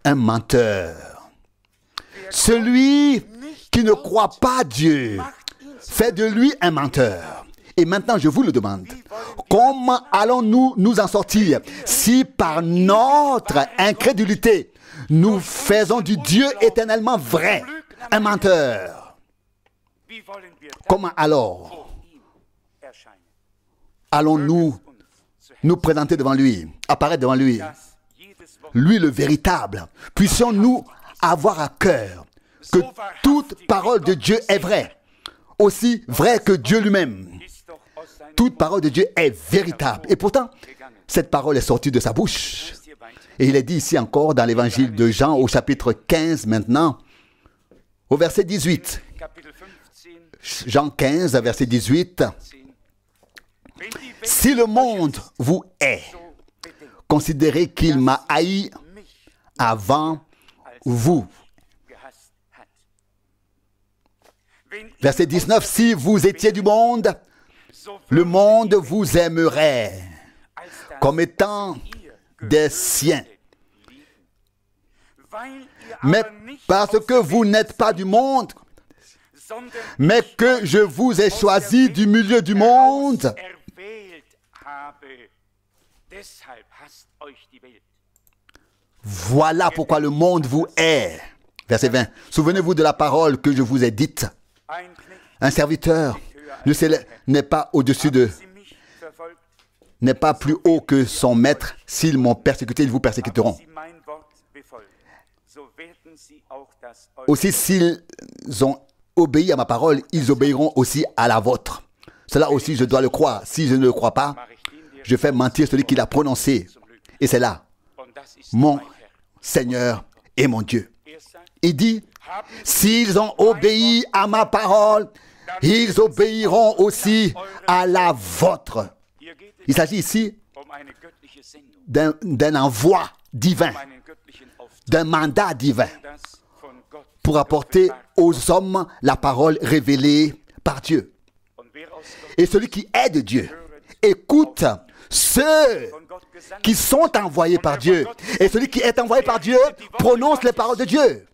Speaker 1: un menteur. Celui qui ne croit pas Dieu fait de lui un menteur. Et maintenant, je vous le demande, comment allons-nous nous en sortir si par notre incrédulité, nous faisons du Dieu éternellement vrai, un menteur? Comment alors allons-nous nous présenter devant lui, apparaître devant lui, lui le véritable? Puissions-nous avoir à cœur que toute parole de Dieu est vraie, aussi vraie que Dieu lui-même. Toute parole de Dieu est véritable. Et pourtant, cette parole est sortie de sa bouche. Et il est dit ici encore dans l'évangile de Jean, au chapitre 15 maintenant, au verset 18. Jean 15, verset 18. Si le monde vous hait, considérez qu'il m'a haï avant vous. Verset 19. Si vous étiez du monde, le monde vous aimerait comme étant des siens. Mais parce que vous n'êtes pas du monde, mais que je vous ai choisi du milieu du monde, voilà pourquoi le monde vous hait. Verset 20. Souvenez-vous de la parole que je vous ai dite. Un serviteur n'est pas au-dessus n'est pas plus haut que son maître. S'ils m'ont persécuté, ils vous persécuteront. Aussi, s'ils ont obéi à ma parole, ils obéiront aussi à la vôtre. Cela aussi, je dois le croire. Si je ne le crois pas, je fais mentir celui qui l'a prononcé. Et c'est là, mon Seigneur et mon Dieu. Il dit, s'ils ont obéi à ma parole, ils obéiront aussi à la vôtre. Il s'agit ici d'un envoi divin, d'un mandat divin pour apporter aux hommes la parole révélée par Dieu. Et celui qui est de Dieu écoute ceux qui sont envoyés par Dieu. Et celui qui est envoyé par Dieu prononce les paroles de Dieu.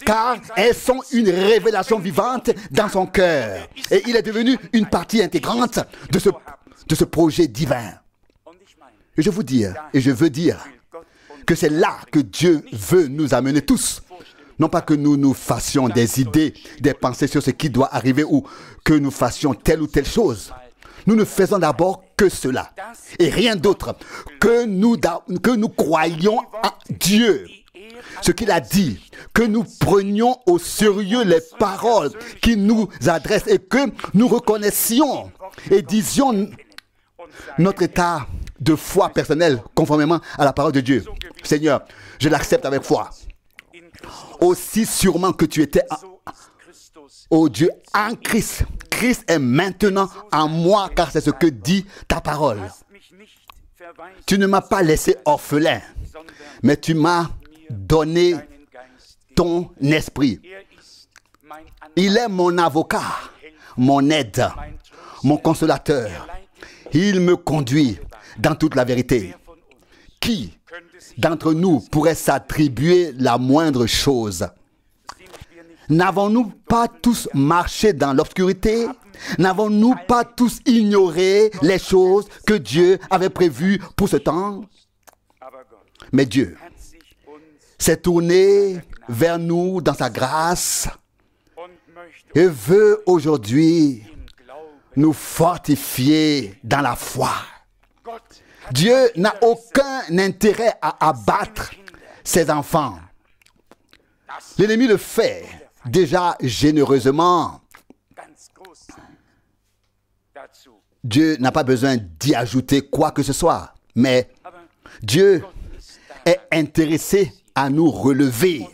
Speaker 1: Car elles sont une révélation vivante dans son cœur. Et il est devenu une partie intégrante de ce projet divin. Et je veux dire que c'est là que Dieu veut nous amener tous. Non pas que nous nous fassions des idées, des pensées sur ce qui doit arriver ou que nous fassions telle ou telle chose. Nous ne faisons d'abord que cela et rien d'autre. Que nous croyions en Dieu, ce qu'il a dit, que nous prenions au sérieux les paroles qu'il nous adresse et que nous reconnaissions et disions notre état de foi personnelle conformément à la parole de Dieu. Seigneur, je l'accepte avec foi. Aussi sûrement que tu étais ô Dieu en Christ. Christ est maintenant en moi car c'est ce que dit ta parole. Tu ne m'as pas laissé orphelin, mais tu m'as donné ton esprit. Il est mon avocat, mon aide, mon consolateur. Il me conduit dans toute la vérité. Qui d'entre nous pourrait s'attribuer la moindre chose? N'avons-nous pas tous marché dans l'obscurité? N'avons-nous pas tous ignoré les choses que Dieu avait prévues pour ce temps? Mais Dieu s'est tourné vers nous dans sa grâce et veut aujourd'hui nous fortifier dans la foi. Dieu n'a aucun intérêt à abattre ses enfants. L'ennemi le fait déjà généreusement. Dieu n'a pas besoin d'y ajouter quoi que ce soit. Mais Dieu est intéressé à nous relever,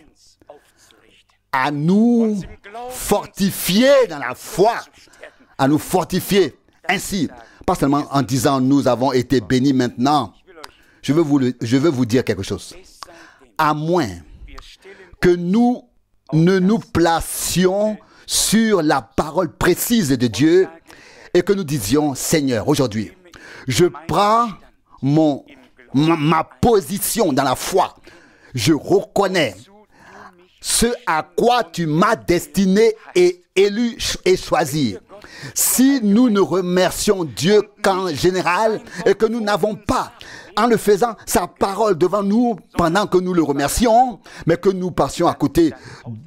Speaker 1: à nous fortifier dans la foi, à nous fortifier ainsi. Pas seulement en disant nous avons été bénis maintenant. Je veux vous dire quelque chose. À moins que nous ne nous placions sur la parole précise de Dieu et que nous disions, Seigneur, aujourd'hui, je prends ma position dans la foi. Je reconnais ce à quoi tu m'as destiné et élu et choisi. Si nous ne remercions Dieu qu'en général et que nous n'avons pas, en le faisant, sa parole devant nous pendant que nous le remercions, mais que nous passions à côté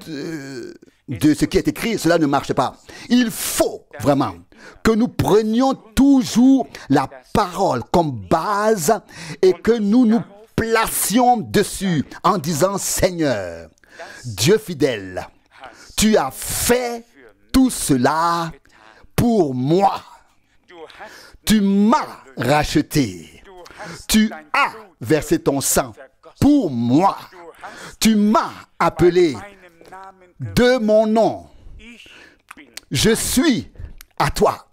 Speaker 1: de ce qui est écrit, cela ne marche pas. Il faut vraiment que nous prenions toujours la parole comme base et que nous nous placions dessus en disant, Seigneur, Dieu fidèle, tu as fait tout cela pour moi. Tu m'as racheté. Tu as versé ton sang pour moi. Tu m'as appelé de mon nom. Je suis à toi.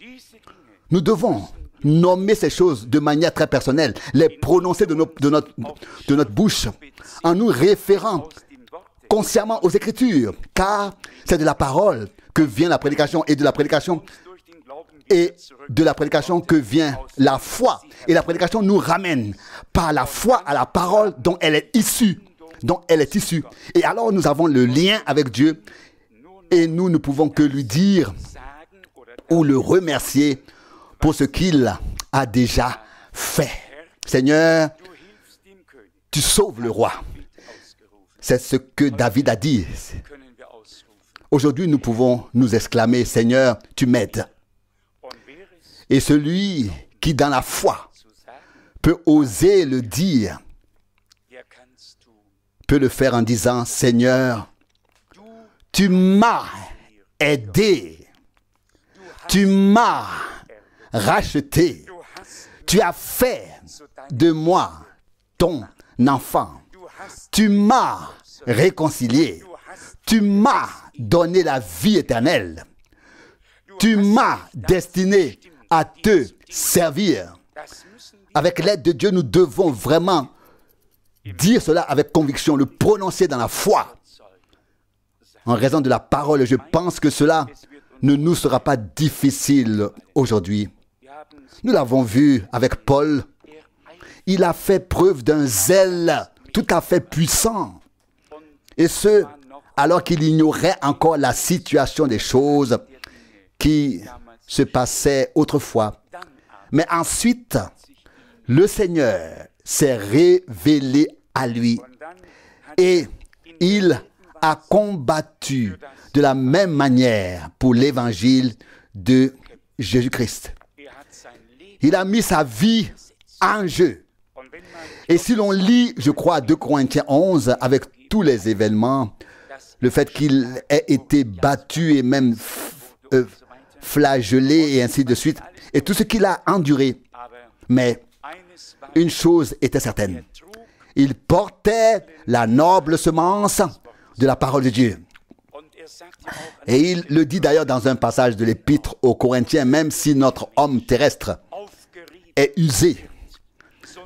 Speaker 1: Nous devons nommer ces choses de manière très personnelle, les prononcer de notre bouche, en nous référant consciemment aux Écritures, car c'est de la parole que vient la prédication et de la prédication que vient la foi. Et la prédication nous ramène par la foi à la parole dont elle est issue. Et alors nous avons le lien avec Dieu et nous ne pouvons que lui dire ou le remercier pour ce qu'il a déjà fait. Seigneur, tu sauves le roi. C'est ce que David a dit. Aujourd'hui, nous pouvons nous exclamer, Seigneur, tu m'aides. Et celui qui, dans la foi, peut oser le dire, peut le faire en disant, Seigneur, tu m'as aidé, tu m'as racheté, tu as fait de moi ton enfant, tu m'as réconcilié, tu m'as donné la vie éternelle, tu m'as destiné à te servir. Avec l'aide de Dieu, nous devons vraiment dire cela avec conviction, le prononcer dans la foi. En raison de la parole, je pense que cela ne nous sera pas difficile aujourd'hui. Nous l'avons vu avec Paul. Il a fait preuve d'un zèle tout à fait puissant. Et ce, alors qu'il ignorait encore la situation des choses qui se passaient autrefois. Mais ensuite, le Seigneur s'est révélé à lui et il a combattu de la même manière pour l'évangile de Jésus-Christ. Il a mis sa vie en jeu. Et si l'on lit, je crois, 2 Corinthiens 11, avec tous les événements, le fait qu'il ait été battu et même flagellé et ainsi de suite, et tout ce qu'il a enduré. Mais une chose était certaine. Il portait la noble semence de la parole de Dieu. Et il le dit d'ailleurs dans un passage de l'Épître aux Corinthiens, même si notre homme terrestre est usé,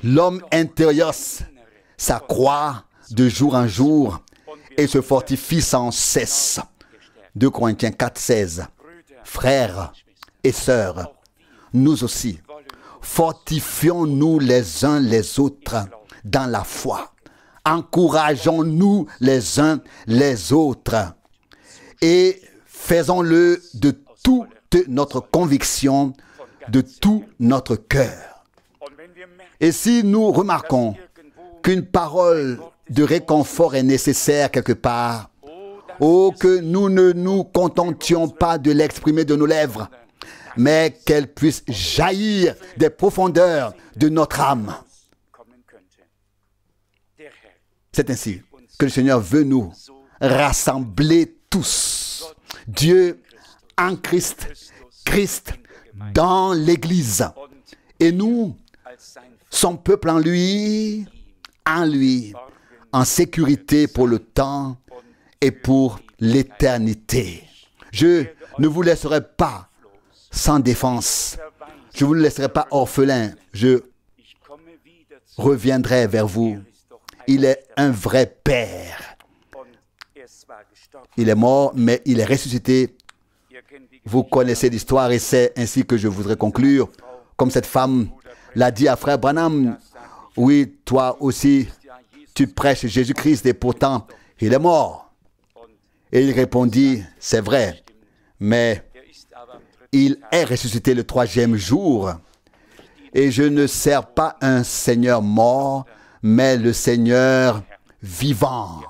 Speaker 1: l'homme intérieur s'accroît de jour en jour et se fortifie sans cesse. 2 Corinthiens 4, 16. Frères et sœurs, nous aussi, fortifions-nous les uns les autres dans la foi. Encourageons-nous les uns les autres et faisons-le de toute notre conviction, de tout notre cœur. Et si nous remarquons qu'une parole de réconfort est nécessaire quelque part, oh, que nous ne nous contentions pas de l'exprimer de nos lèvres, mais qu'elle puisse jaillir des profondeurs de notre âme. C'est ainsi que le Seigneur veut nous rassembler tous. Dieu en Christ, Christ dans l'Église. Et nous, son peuple en lui, en sécurité pour le temps et pour l'éternité. Je ne vous laisserai pas sans défense. Je ne vous laisserai pas orphelin. Je reviendrai vers vous. Il est un vrai Père. Il est mort, mais il est ressuscité. Vous connaissez l'histoire et c'est ainsi que je voudrais conclure. Comme cette femme l'a dit à frère Branham, oui, toi aussi, tu prêches Jésus-Christ et pourtant, il est mort. Et il répondit, c'est vrai, mais il est ressuscité le 3e jour. Et je ne sers pas un Seigneur mort, mais le Seigneur vivant,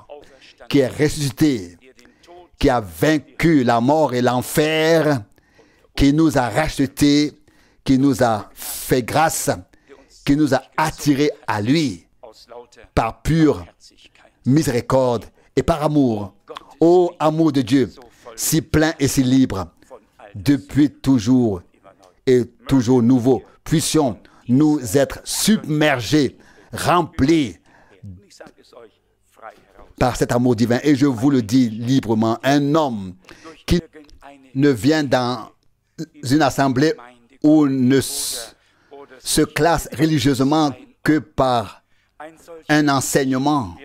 Speaker 1: qui est ressuscité, qui a vaincu la mort et l'enfer, qui nous a rachetés, qui nous a fait grâce, qui nous a attirés à lui, par pure miséricorde et par amour. Ô amour de Dieu, si plein et si libre, depuis toujours et toujours nouveau, puissions nous être submergés, remplis par cet amour divin. Et je vous le dis librement, un homme qui ne vient dans une assemblée ou ne se classe religieusement que par un enseignement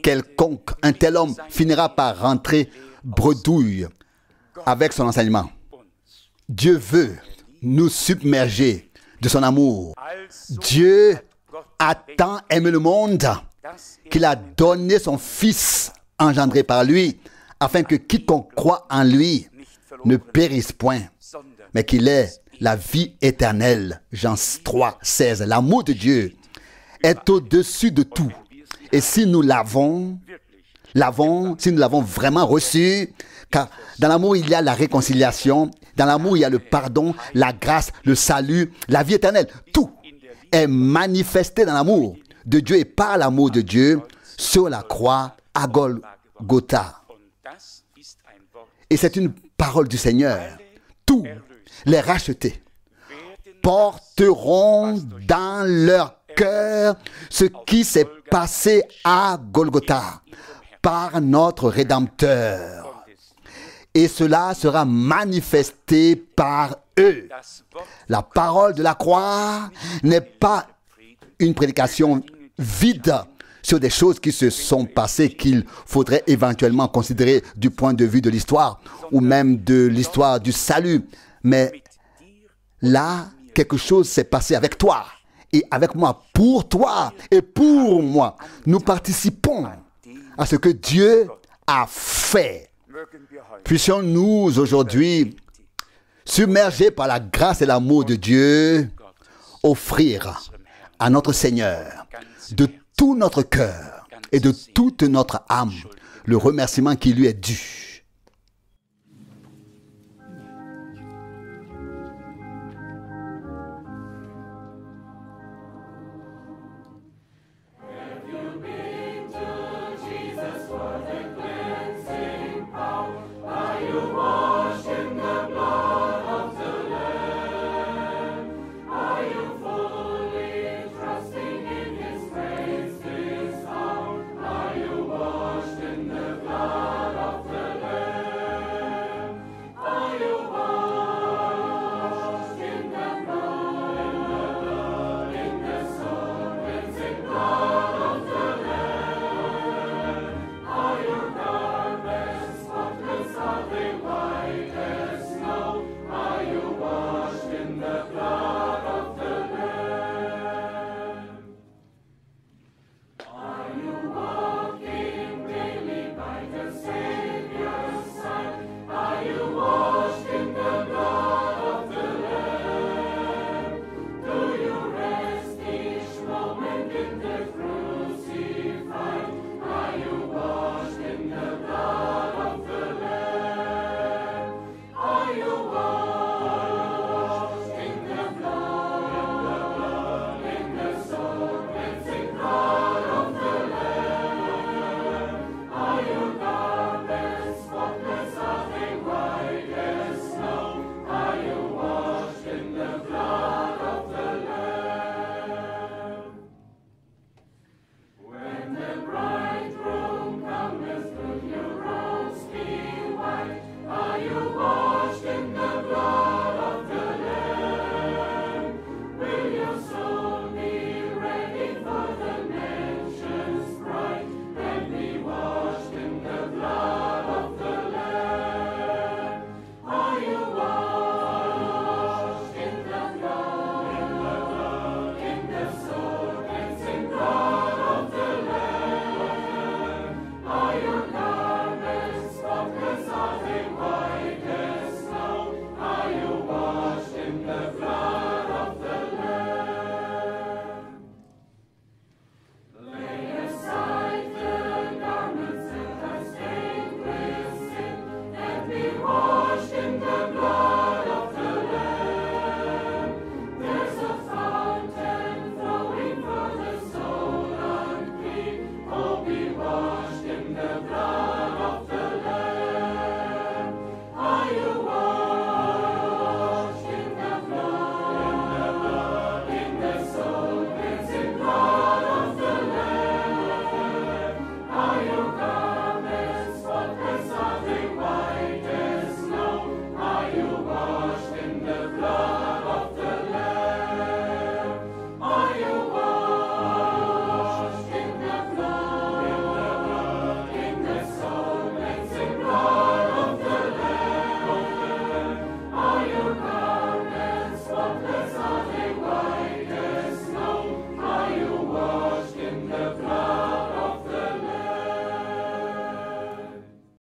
Speaker 1: quelconque, un tel homme finira par rentrer bredouille avec son enseignement. Dieu veut nous submerger de son amour. Dieu a tant aimé le monde qu'il a donné son Fils engendré par lui, afin que quiconque croit en lui ne périsse point, mais qu'il ait la vie éternelle. Jean 3, 16. L'amour de Dieu est au-dessus de tout. Et si nous l'avons vraiment reçu, car dans l'amour, il y a la réconciliation, dans l'amour, il y a le pardon, la grâce, le salut, la vie éternelle. Tout est manifesté dans l'amour de Dieu et par l'amour de Dieu sur la croix à Golgotha. Et c'est une parole du Seigneur. Tous les rachetés porteront dans leur cœur ce qui s'est passé à Golgotha par notre Rédempteur. Et cela sera manifesté par eux. La parole de la croix n'est pas une prédication vide sur des choses qui se sont passées qu'il faudrait éventuellement considérer du point de vue de l'histoire ou même de l'histoire du salut. Mais là, quelque chose s'est passé avec toi et avec moi, pour toi et pour moi. Nous participons à ce que Dieu a fait. Puissions-nous aujourd'hui, submergés par la grâce et l'amour de Dieu, offrir à notre Seigneur de tout notre cœur et de toute notre âme le remerciement qui lui est dû.